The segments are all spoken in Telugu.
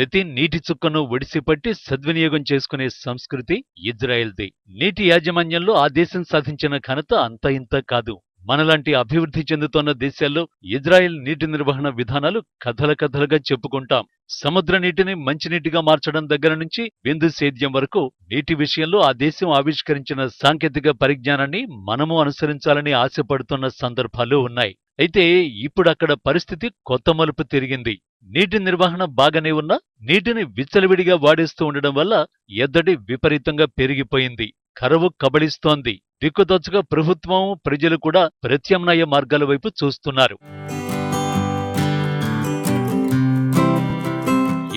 ప్రతి నీటి చుక్కను ఒడిసిపట్టి సద్వినియోగం చేసుకునే సంస్కృతి ఇజ్రాయెల్ది. నీటి యాజమాన్యంలో ఆ దేశం సాధించిన ఘనత అంత ఇంత కాదు. మనలాంటి అభివృద్ధి చెందుతోన్న దేశాల్లో ఇజ్రాయెల్ నీటి నిర్వహణ విధానాలు కథల కథలుగా చెప్పుకుంటాం. సముద్ర నీటిని మంచినీటిగా మార్చడం దగ్గర నుంచి బిందు సేద్యం వరకు నీటి విషయంలో ఆ దేశం ఆవిష్కరించిన సాంకేతిక పరిజ్ఞానాన్ని మనము అనుసరించాలని ఆశపడుతున్న సందర్భాలు ఉన్నాయి. అయితే ఇప్పుడక్కడ పరిస్థితి కొత్త మలుపు తిరిగింది. నీటి నిర్వహణ బాగానే ఉన్నా నీటిని విచ్చలవిడిగా వాడేస్తూ ఉండడం వల్ల ఎద్దడి విపరీతంగా పెరిగిపోయింది. కరువు కబళిస్తోంది. దిక్కుతోచగా ప్రభుత్వం, ప్రజలు కూడా ప్రత్యామ్నాయ మార్గాల వైపు చూస్తున్నారు.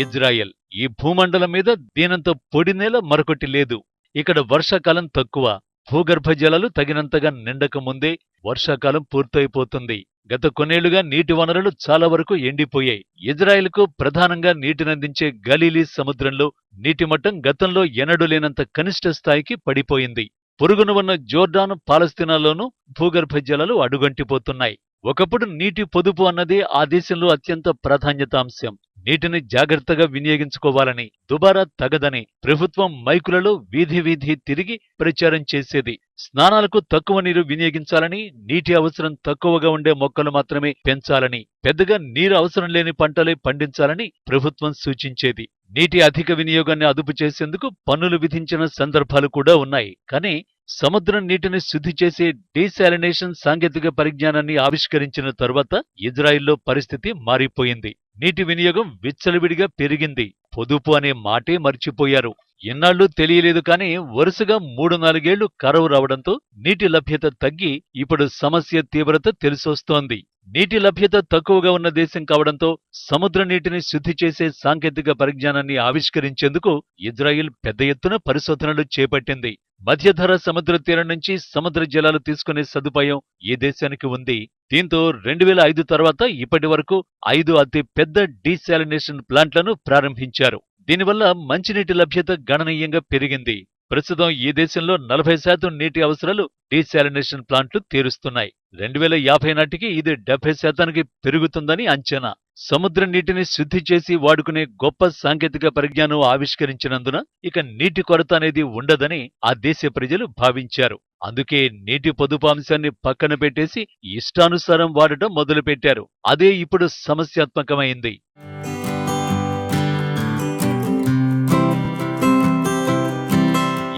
ఇజ్రాయెల్ ఈ భూమండలం మీద దీనంత పొడి నేల మరొకటి లేదు. ఇక్కడ వర్షాకాలం తక్కువ. భూగర్భ జలాలు తగినంతగా నిండక ముందే వర్షాకాలం పూర్తయిపోతుంది. గత కొన్నేళ్లుగా నీటి వనరులు చాలా వరకు ఎండిపోయాయి. ఇజ్రాయెల్కు ప్రధానంగా నీటినందించే గలీలీ సముద్రంలో నీటి మట్టం గతంలో ఎన్నడూ లేనంత కనిష్ట స్థాయికి పడిపోయింది. పొరుగున ఉన్న జోర్డాన్, పాలస్తీనాలోనూ భూగర్భ జలాలు అడుగంటిపోతున్నాయి. ఒకప్పుడు నీటి పొదుపు అన్నదే ఆ దేశంలో అత్యంత ప్రాధాన్యతాంశం. నీటిని జాగ్రత్తగా వినియోగించుకోవాలని, దుబారా తగదని ప్రభుత్వం మైకులలో వీధి వీధి తిరిగి ప్రచారం చేసేది. స్నానాలకు తక్కువ నీరు వినియోగించాలని, నీటి అవసరం తక్కువగా ఉండే మొక్కలు మాత్రమే పెంచాలని, పెద్దగా నీరు అవసరం లేని పంటలే పండించాలని ప్రభుత్వం సూచించేది. నీటి అధిక వినియోగాన్ని అదుపు చేసేందుకు పన్నులు విధించిన సందర్భాలు కూడా ఉన్నాయి. కానీ సముద్రం నీటిని శుద్ధి చేసే డీశాలినేషన్ సాంకేతిక పరిజ్ఞానాన్ని ఆవిష్కరించిన తరువాత ఇజ్రాయిల్లో పరిస్థితి మారిపోయింది. నీటి వినియోగం విచ్చలవిడిగా పెరిగింది. పొదుపు అనే మాటే మర్చిపోయారు. ఎన్నాళ్లు తెలియలేదు కానీ వరుసగా 3-4 కరువు రావడంతో నీటి లభ్యత తగ్గి ఇప్పుడు సమస్య తీవ్రత తెలిసొస్తోంది. నీటి లభ్యత తక్కువగా ఉన్న దేశం కావడంతో సముద్ర నీటిని శుద్ధి చేసే సాంకేతిక పరిజ్ఞానాన్ని ఆవిష్కరించేందుకు ఇజ్రాయిల్ పెద్ద ఎత్తున పరిశోధనలు చేపట్టింది. మధ్యధరా సముద్ర తీరం నుంచి సముద్ర జలాలు తీసుకునే సదుపాయం ఈ దేశానికి ఉంది. దీంతో 2005 తర్వాత ఇప్పటి వరకు 5 అతి పెద్ద డీశాలినేషన్ ప్లాంట్లను ప్రారంభించారు. దీనివల్ల మంచినీటి లభ్యత గణనీయంగా పెరిగింది. ప్రస్తుతం ఈ దేశంలో 40% నీటి అవసరాలు డీశాలినేషన్ ప్లాంట్లు తీరుస్తున్నాయి. 2050 నాటికి ఇది 70%కి పెరుగుతుందని అంచనా. సముద్ర నీటిని శుద్ధి చేసి వాడుకునే గొప్ప సాంకేతిక పరిజ్ఞానం ఆవిష్కరించినందున ఇక నీటి కొరత అనేది ఉండదని ఆ దేశ ప్రజలు భావించారు. అందుకే నీటి పొదుపు అంశాన్ని పక్కన పెట్టేసి ఇష్టానుసారం వాడటం మొదలుపెట్టారు. అదే ఇప్పుడు సమస్యాత్మకమైంది.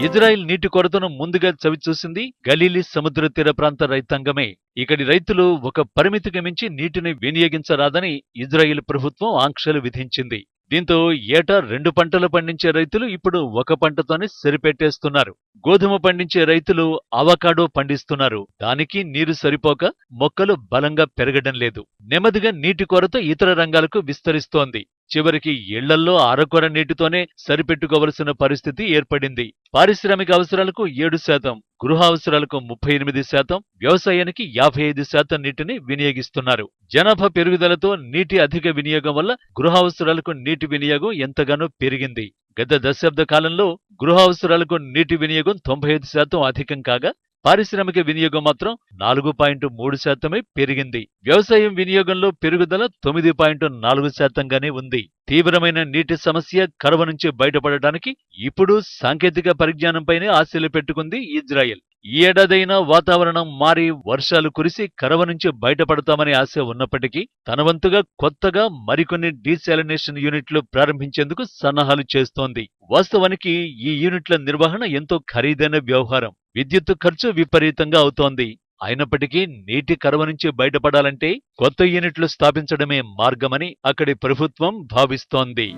ఇజ్రాయిల్ నీటి కొరతను ముందుగా చవిచూసింది గలీలీ సముద్ర తీర ప్రాంత రైతాంగమే. ఇక్కడి రైతులు ఒక పరిమితికి మించి నీటిని వినియోగించరాదని ఇజ్రాయిల్ ప్రభుత్వం ఆంక్షలు విధించింది. దీంతో ఏటా 2 పంటలు పండించే రైతులు ఇప్పుడు ఒక పంటతోనే సరిపెట్టేస్తున్నారు. గోధుమ పండించే రైతులు అవకాడో పండిస్తున్నారు. దానికి నీరు సరిపోక మొక్కలు బలంగా పెరగడం లేదు. నెమ్మదిగా నీటి కొరత ఇతర రంగాలకు విస్తరిస్తోంది. చివరికి ఇళ్లల్లో అరకొర నీటితోనే సరిపెట్టుకోవలసిన పరిస్థితి ఏర్పడింది. పారిశ్రామిక అవసరాలకు 7%, గృహ అవసరాలకు 38%, వ్యవసాయానికి 55% నీటిని వినియోగిస్తున్నారు. జనాభా పెరుగుదలతో నీటి అధిక వినియోగం వల్ల గృహ అవసరాలకు నీటి వినియోగం ఎంతగానో పెరిగింది. గత దశాబ్ద కాలంలో గృహ అవసరాలకు నీటి వినియోగం 95% అధికం కాగా పారిశ్రామిక వినియోగం మాత్రం 4.3%మే పెరిగింది. వ్యవసాయం వినియోగంలో పెరుగుదల 9.4%గానే ఉంది. తీవ్రమైన నీటి సమస్య, కరువు నుంచి బయటపడటానికి ఇప్పుడు సాంకేతిక పరిజ్ఞానంపైనే ఆశలు పెట్టుకుంది ఇజ్రాయెల్. ఈ ఏడాదైనా వాతావరణం మారి వర్షాలు కురిసి కరువు నుంచి బయటపడతామనే ఆశ ఉన్నప్పటికీ తన వంతుగా కొత్తగా మరికొన్ని డీశాలినేషన్ యూనిట్లు ప్రారంభించేందుకు సన్నాహాలు చేస్తోంది. వాస్తవానికి ఈ యూనిట్ల నిర్వహణ ఎంతో ఖరీదైన వ్యవహారం. విద్యుత్తు ఖర్చు విపరీతంగా అవుతోంది. అయినప్పటికీ నీటి కరువు నుంచి బయటపడాలంటే కొత్త యూనిట్లు స్థాపించడమే మార్గమని అక్కడి ప్రభుత్వం భావిస్తోంది.